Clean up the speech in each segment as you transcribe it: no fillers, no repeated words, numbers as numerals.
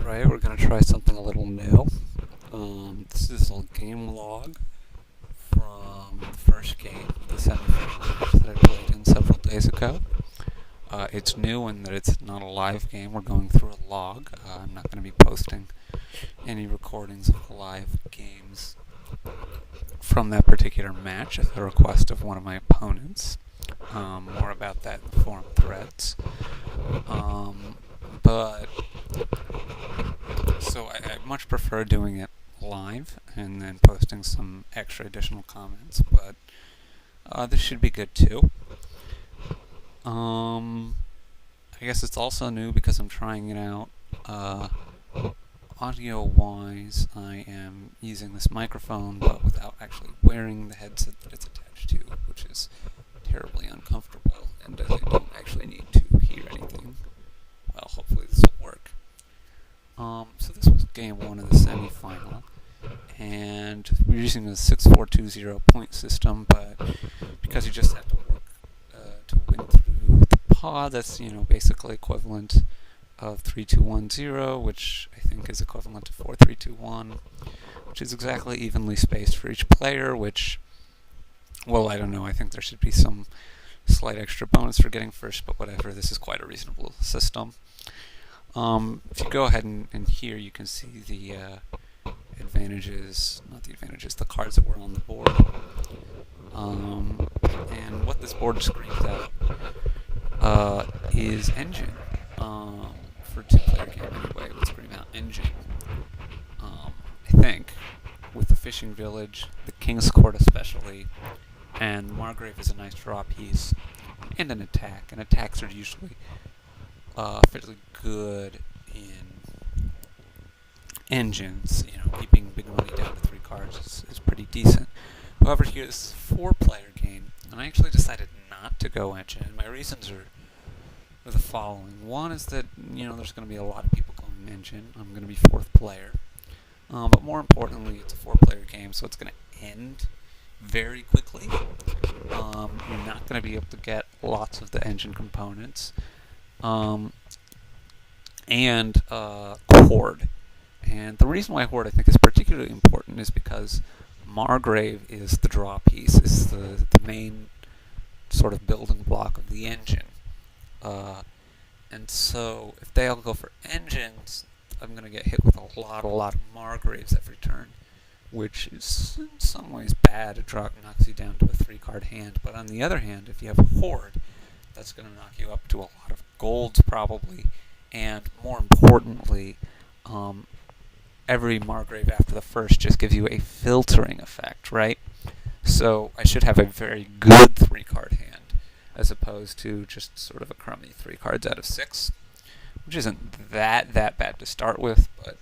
Right, we're going to try something a little new. This is a game log from the first game, the semifinals that I played in several days ago. It's new in that it's not a live game. We're going through a log. I'm not going to be posting any recordings of the live games from that particular match at the request of one of my opponents. More about that in the forum threads. But so I much prefer doing it live and then posting some extra additional comments, but this should be good too. I guess it's also new because I'm trying it out. Audio-wise, I am using this microphone, but without actually wearing the headset that it's attached to, which is terribly uncomfortable, and as I don't actually need to hear anything, well, hopefully this will work. So this was game one of the semifinal, and we're using a 6-4-2-0 point system, but because you just have to work to win through the pod, that's basically equivalent of 3-2-1-0, which I think is equivalent to 4-3-2-1, which is exactly evenly spaced for each player, which, well, I don't know, I think there should be some slight extra bonus for getting first, but whatever, this is quite a reasonable system. If you go ahead and here you can see the the cards that were on the board. And what this board screams out is engine. For a two-player game anyway, it would scream out engine. I think, with the fishing village, the king's court especially, and Margrave is a nice draw piece, and an attack. And attacks are usually fairly good in engines. Keeping big money down to 3 cards is pretty decent. However, here this is a 4-player game, and I actually decided not to go engine. And my reasons are the following. One is that there's going to be a lot of people going engine. I'm going to be 4th player, but more importantly, it's a 4-player game, so it's going to end very quickly. You're not going to be able to get lots of the engine components. And Horde. And the reason why Horde I think is particularly important is because Margrave is the draw piece, is the main sort of building block of the engine. And so if they all go for engines, I'm going to get hit with a lot of Margraves every turn, which is in some ways bad. It knocks you down to a 3-card hand. But on the other hand, if you have a Horde, that's going to knock you up to a lot of golds probably, and more importantly, every Margrave after the first just gives you a filtering effect, right? So I should have a very good 3-card hand, as opposed to just sort of a crummy 3 cards out of 6, which isn't that bad to start with, but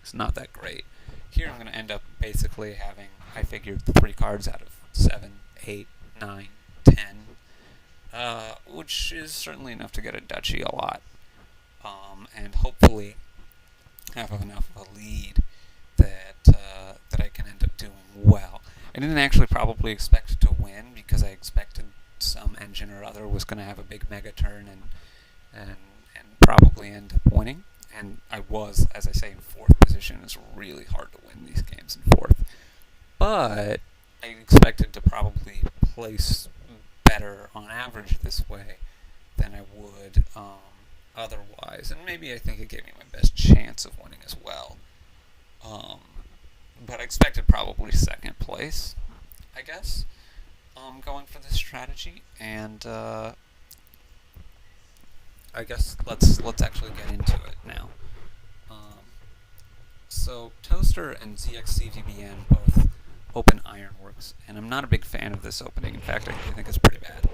it's not that great. Here I'm going to end up basically having, I figured, 3 cards out of 7, 8, 9, 10, which is certainly enough to get a duchy a lot, and hopefully have enough of a lead that I can end up doing well. I didn't actually probably expect to win because I expected some engine or other was going to have a big mega turn and probably end up winning. And I was, as I say, in 4th position. It's really hard to win these games in 4th. But I expected to probably place better on average this way than I would otherwise. And maybe I think it gave me my best chance of winning as well. But I expected probably 2nd place, I guess, going for this strategy. And I guess let's actually get into it now. So Toaster and ZXCVBN both open Ironworks, and I'm not a big fan of this opening. In fact, I think it's pretty bad.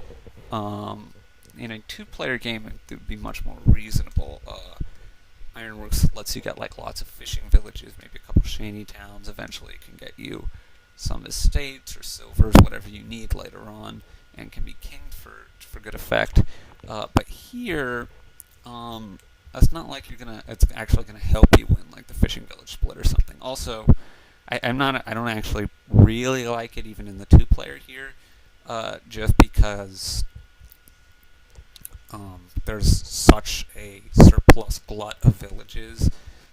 In a 2-player game, it would be much more reasonable. Ironworks lets you get lots of fishing villages, maybe a couple shanty towns. Eventually, it can get you some estates or silvers, whatever you need later on, and can be kinged for good effect. But here, it's not like it's actually gonna help you win like the fishing village split or something. Also, I don't actually really like it even in the 2-player here, just because there's such a surplus glut of villages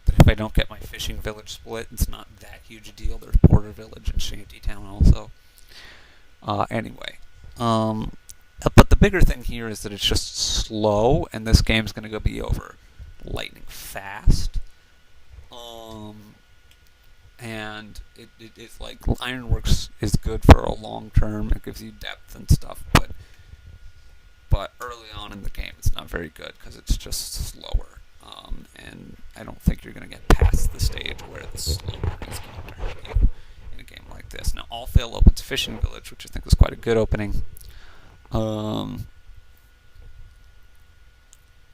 that if I don't get my fishing village split, it's not that huge a deal. There's Porter Village and Shantytown also. Anyway, but the bigger thing here is that it's just slow, and this game's going to go be over lightning fast. And it's like Ironworks is good for a long term. It gives you depth and stuff, but early on in the game, it's not very good because it's just slower. And I don't think you're going to get past the stage where the slower is going to hurt you in a game like this. Now, All Fail opens Fishing Village, which I think is quite a good opening. And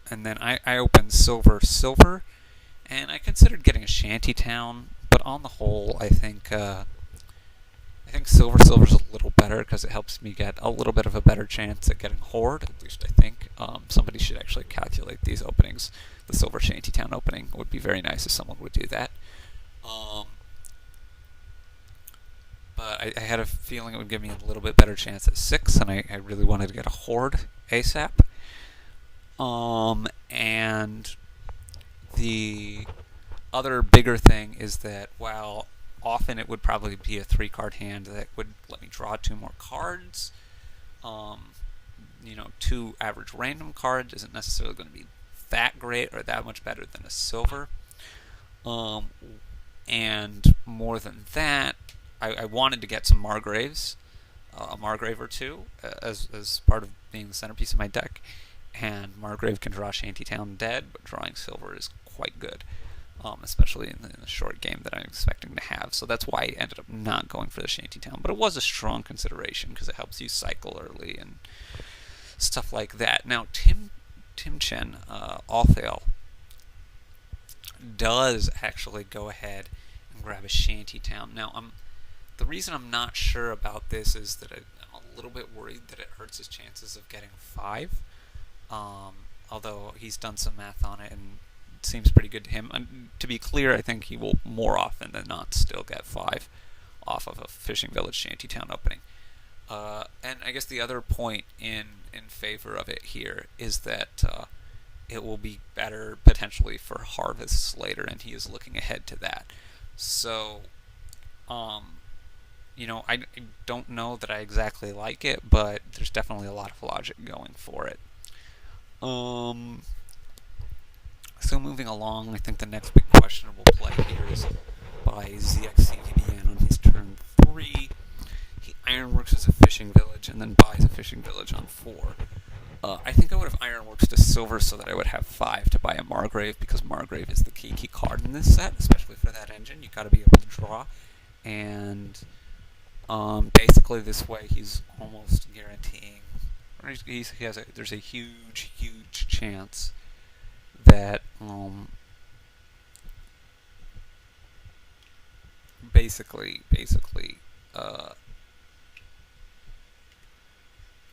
then I opened Silver, and I considered getting a Shantytown, but on the whole, I think Silver's a little better because it helps me get a little bit of a better chance at getting Horde. At least I think. Somebody should actually calculate these openings. The Silver Shantytown opening would be very nice if someone would do that. But I had a feeling it would give me a little bit better chance at 6, and I really wanted to get a Horde ASAP. And the other bigger thing is that while often it would probably be a 3-card hand that would let me draw 2 more cards, 2 average random cards isn't necessarily going to be that great or that much better than a silver. And more than that, I wanted to get some Margraves, a Margrave or 2, as part of being the centerpiece of my deck. And Margrave can draw Shantytown dead, but drawing silver is quite good, especially in the short game that I'm expecting to have. So that's why I ended up not going for the Shantytown. But it was a strong consideration because it helps you cycle early and stuff like that. Now, Tim Chen, All Fail, does actually go ahead and grab a Shantytown. Now, the reason I'm not sure about this is that I'm a little bit worried that it hurts his chances of getting 5. Although he's done some math on it and it seems pretty good to him. And to be clear, I think he will more often than not still get 5 off of a Fishing Village Shantytown opening. And I guess the other point in favor of it here is that it will be better potentially for harvests later, and he is looking ahead to that. So, I don't know that I exactly like it, but there's definitely a lot of logic going for it. So moving along, I think the next big questionable play here is by ZXCVBN on his turn 3. He Ironworks as a Fishing Village and then buys a Fishing Village on 4. I think I would have Ironworks to silver so that I would have 5 to buy a Margrave, because Margrave is the key card in this set, especially for that engine. You got to be able to draw, and basically this way he's almost guaranteeing. There's a huge chance that basically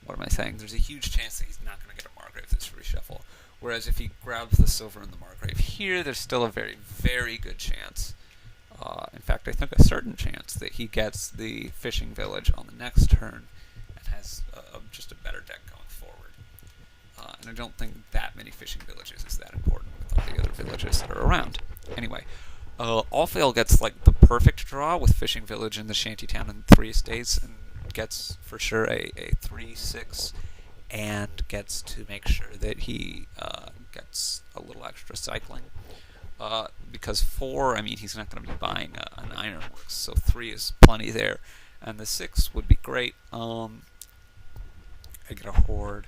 what am I saying? There's a huge chance that he's not going to get a Margrave this reshuffle. Whereas if he grabs the silver and the Margrave here, there's still a very, very good chance. In fact, I think a certain chance that he gets the Fishing Village on the next turn and has just a better deck going forward. And I don't think that many Fishing Villages is that important with all the other villages that are around. Anyway, All Fail gets like the perfect draw with Fishing Village and the Shantytown and 3 estates, and gets for sure a 3/6, and gets to make sure that he gets a little extra cycling. Because 4, I mean, he's not going to be buying an Ironworks, so 3 is plenty there, and the 6 would be great. I get a Horde.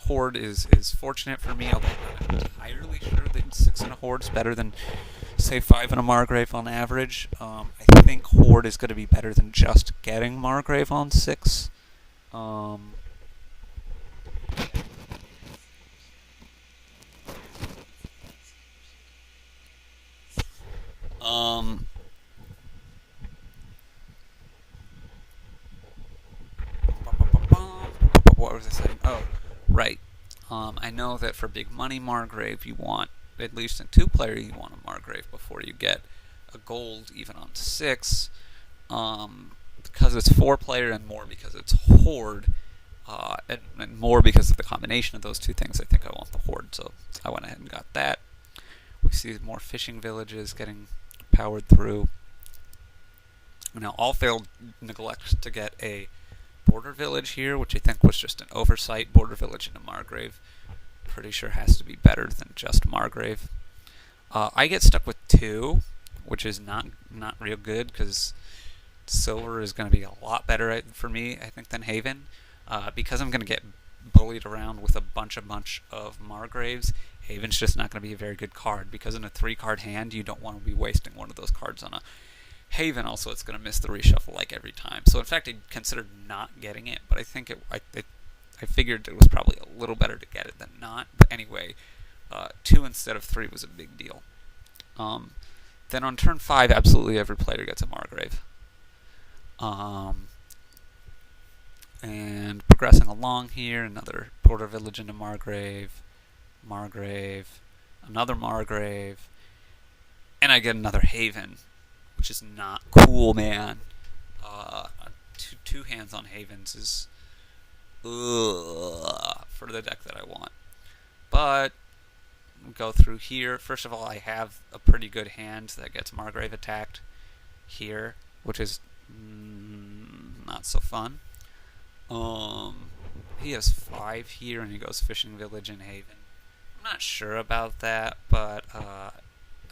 Horde is fortunate for me, although I'm not entirely sure that 6 and a Horde is better than, say, 5 and a Margrave on average. I think Horde is going to be better than just getting Margrave on 6. What was I saying? Oh, right. I know that for big money Margrave, you want, at least in 2-player, you want a Margrave before you get a gold, even on 6. Because it's 4-player and more because it's Horde, and more because of the combination of those two things, I think I want the Horde, so I went ahead and got that. We see more fishing villages getting powered through. Now, All failed neglects to get a border village here, which I think was just an oversight. Border village into Margrave. Pretty sure has to be better than just Margrave. I get stuck with 2, which is not real good, because silver is going to be a lot better for me, I think, than Haven. Because I'm going to get bullied around with a bunch of Margraves, Haven's just not going to be a very good card, because in a 3-card hand, you don't want to be wasting one of those cards on a Haven. Also, it's going to miss the reshuffle like every time. So in fact, I considered not getting it, but I think I figured it was probably a little better to get it than not. But anyway, 2 instead of 3 was a big deal. Then on turn 5, absolutely every player gets a Margrave. And progressing along here, another border village into Margrave, another Margrave, and I get another Haven, which is not cool, man. Two hands on Havens is for the deck that I want. But we'll go through here. First of all, I have a pretty good hand that gets Margrave attacked here, which is not so fun. He has 5 here, and he goes Fishing Village in Haven. I'm not sure about that, but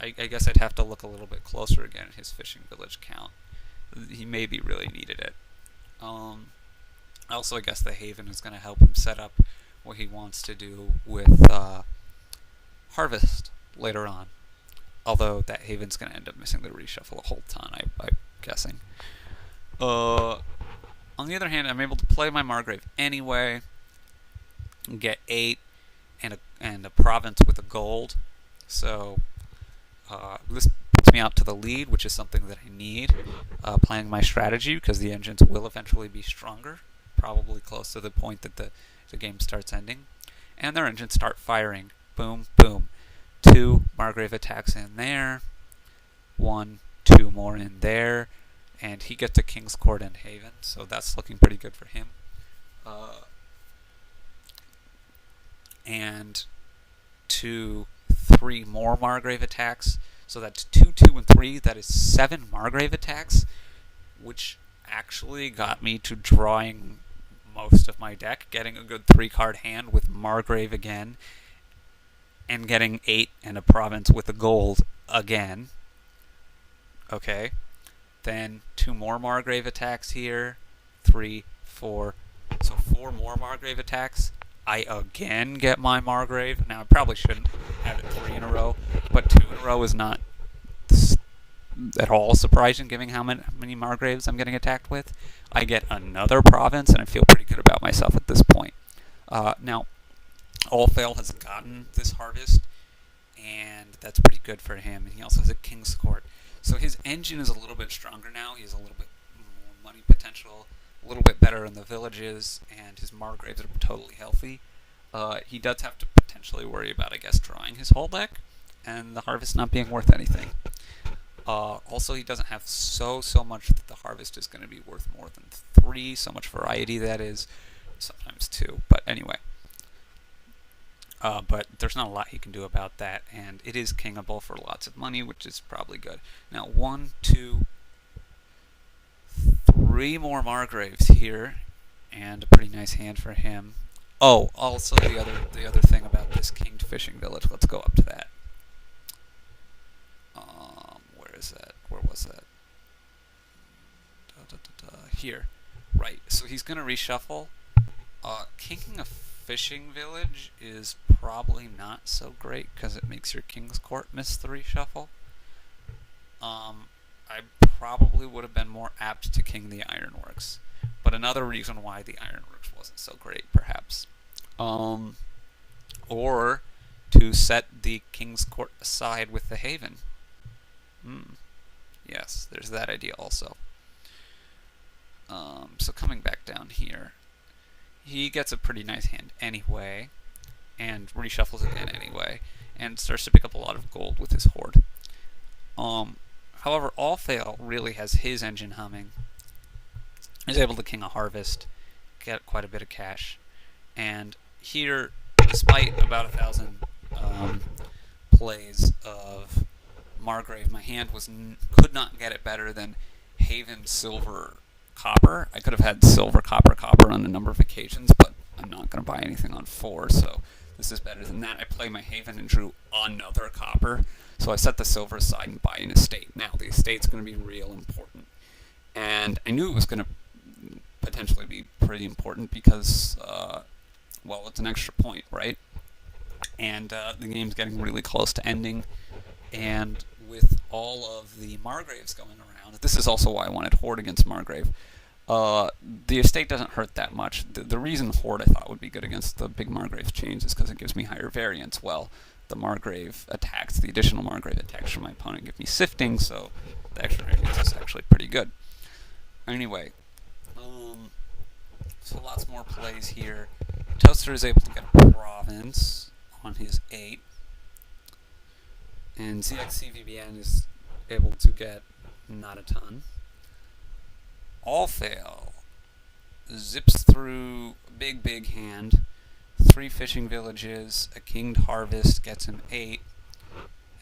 I guess I'd have to look a little bit closer again at his Fishing Village count. He maybe really needed it. Also, I guess the Haven is going to help him set up what he wants to do with Harvest later on. Although that Haven's going to end up missing the reshuffle a whole ton, I'm guessing. On the other hand, I'm able to play my Margrave anyway, and get 8 and a province with a gold. So this puts me out to the lead, which is something that I need. Playing my strategy, because the engines will eventually be stronger, probably close to the point that the game starts ending. And their engines start firing. Boom, boom. 2 Margrave attacks in there. 1, 2 more in there. And he gets a King's Court and Haven, so that's looking pretty good for him. And 2, 3 more Margrave attacks. So that's 2, 2, and 3. That is 7 Margrave attacks, which actually got me to drawing most of my deck, getting a good 3-card hand with Margrave again, and getting 8 and a province with a gold again. Okay. Then 2 more Margrave attacks here. 3, 4. So 4 more Margrave attacks. I again get my Margrave. Now, I probably shouldn't have it 3 in a row, but 2 in a row is not at all surprising, given how many Margraves I'm getting attacked with. I get another province, and I feel pretty good about myself at this point. Now, All Fail has gotten this Harvest, and that's pretty good for him. And he also has a King's Court. So his engine is a little bit stronger now. He has a little bit more money potential, a little bit better in the villages, and his Margraves are totally healthy. He does have to potentially worry about, I guess, drawing his whole deck, and the Harvest not being worth anything. Also, he doesn't have so much that the Harvest is going to be worth more than 3. So much variety, that is. Sometimes 2. But anyway. But there's not a lot he can do about that, and it is kingable for lots of money, which is probably good. Now, 1, 2, 3 more Margraves here, and a pretty nice hand for him. Oh, also the other thing about this Kinged Fishing Village. Let's go up to that. Where is that? Where was that? Here. Right. So he's gonna reshuffle. Kinging a Fishing Village is probably not so great, because it makes your King's Court miss the reshuffle. I probably would have been more apt to king the Ironworks, but another reason why the Ironworks wasn't so great, perhaps. Or to set the King's Court aside with the Haven. Yes, there's that idea also. So coming back down here, he gets a pretty nice hand anyway, and reshuffles again anyway, and starts to pick up a lot of gold with his Horde. However, All Fail really has his engine humming. He's able to king a Harvest, get quite a bit of cash, and here, despite about 1,000 plays of Margrave, my hand could not get it better than Haven Silver Copper. I could have had Silver Copper Copper on a number of occasions, but I'm not going to buy anything on 4, so this is better than that. I play my Haven and drew another Copper, so I set the Silver aside and buy an estate. Now, the estate's going to be real important, and I knew it was going to potentially be pretty important because, well, it's an extra point, right? And the game's getting really close to ending, and with all of the Margraves going around, this is also why I wanted Horde against Margrave. The estate doesn't hurt that much. The reason Horde I thought would be good against the big Margrave chains is because it gives me higher variance. Well, the Margrave attacks, the additional Margrave attacks from my opponent give me sifting, so the extra variance is actually pretty good. Anyway, so lots more plays here. Toaster is able to get a province on his 8. And ZXCVBN is able to get not a ton. All fail. Zips through big hand. 3 fishing villages, a kinged harvest gets him 8.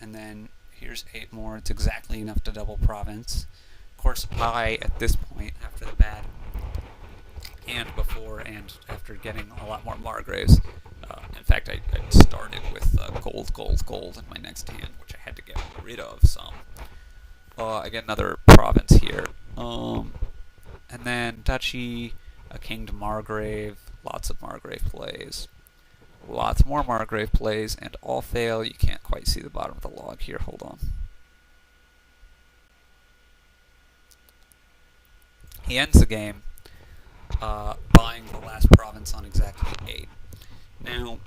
And then here's 8 more. It's exactly enough to double province. Of course, I, at this point, after the bad and before and after getting a lot more Margraves, in fact, I started with gold in my next hand, which I had to get rid of some. I get another province here. And then Duchy, a King to Margrave, lots of Margrave plays. Lots more Margrave plays, and all fail. You can't quite see the bottom of the log here. Hold on. He ends the game buying the last province on exactly 8. Now,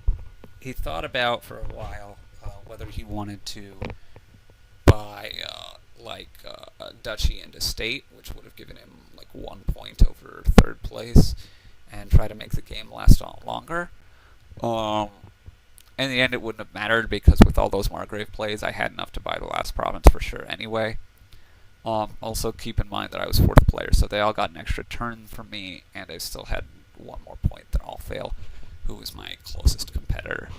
he thought about for a while whether he wanted to buy a duchy and estate, which would have given him like 1 point over 3rd place, and try to make the game last a lot longer. In the end, it wouldn't have mattered because with all those Margrave plays, I had enough to buy the last province for sure anyway. Also, keep in mind that I was 4th player, so they all got an extra turn from me, and I still had 1 more point than All Fail, who was my closest competitor.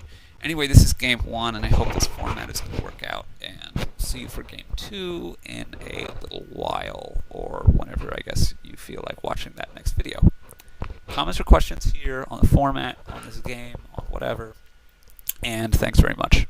Anyway, this is game 1, and I hope this format is going to work out, and see you for game 2 in a little while, or whenever I guess you feel like watching that next video. Comments or questions here on the format, on this game, on whatever, and thanks very much.